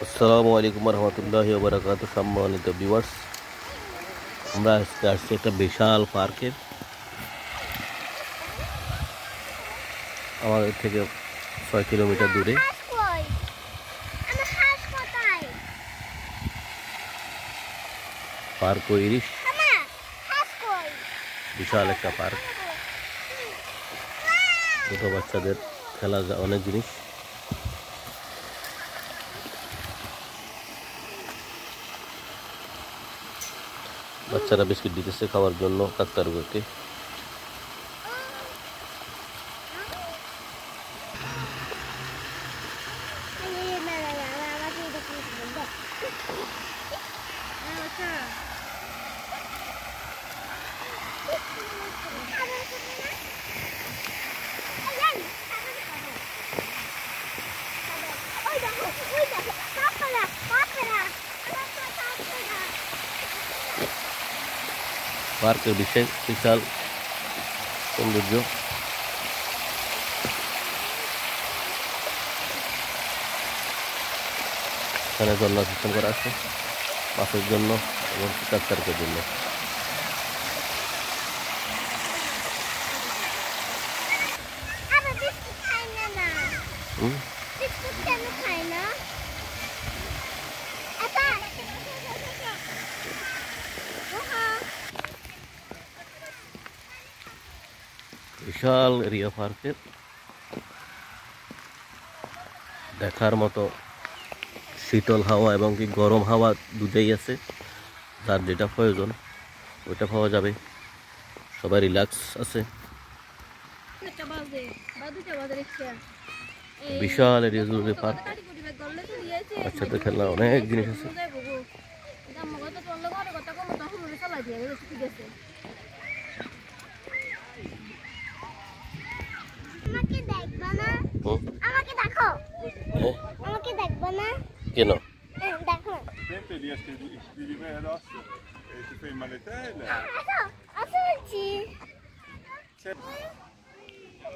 আসসালামু আলাইকুম রহমতুল্লাহি ওয়া বারাকাতুহু। সম্মানিত ভিউয়ার্স, আমরা আজকে আসছি একটা বিশাল পার্কে। আমাদের থেকে 6 কিলোমিটার দূরে। পার্ক ইরিশ, বিশাল একটা পার্ক। ছোট বাচ্চাদের খেলা অনেক জিনিস। বাচ্চারা বিস্কিট দিতেছে খাওয়ার জন্য কাকতারুকে। পার্কের বিশাল সৌন্দর্য। এখানে ঝর্ণা সিস্টেম করা আছে মাছের জন্য এবং কাকতারুকের জন্য। বিশাল এরিয়া পার্কের, দেখার মতো শীতল হাওয়া এবং কি গরম হাওয়া দুটোই আছে। যার যেটা প্রয়োজন ওইটা পাওয়া যাবে। সবাই রিল্যাক্স আছে। বিশাল এরিয়া জুড়ে পার্ক, বাচ্চাদের খেলনা অনেক জিনিস আছে। কেন?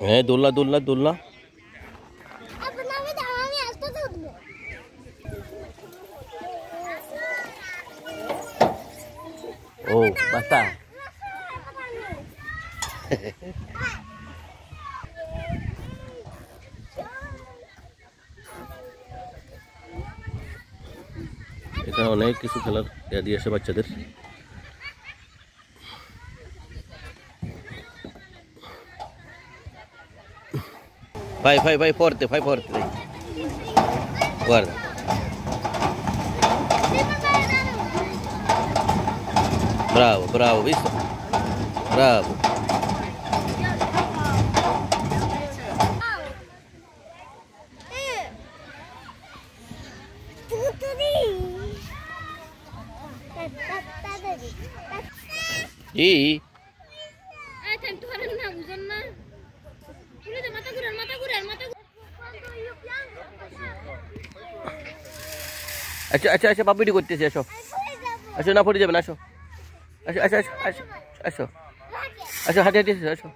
হ্যাঁ, দোলনা দোলনা দোলনা। ও বাতা। এখানে অনেক কিছু খেলার দিয়ে আসে বাচ্চাদের। Vai, vai, vai forte, vai forte. Dai. Guarda. Bravo, bravo, visto? Bravo. Iya. আচ্ছা আচ্ছা আচ্ছা, বাবুটি করতেছি। আসো আসো, না পড়ে যাবেন। আসো আসো আসো আসো আসো আসো আসো, হাঁটে হাঁটে আসো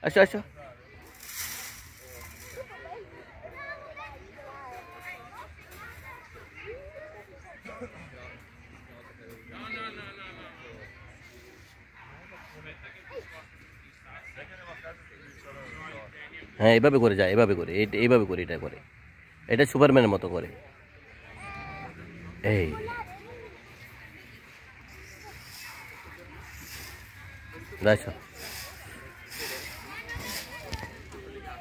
আসো আসো। হ্যাঁ, এভাবে করে যায়, এভাবে করে, এইভাবে করে, এটা করে, এটা সুপারম্যানের মতো করে। এই দেখো।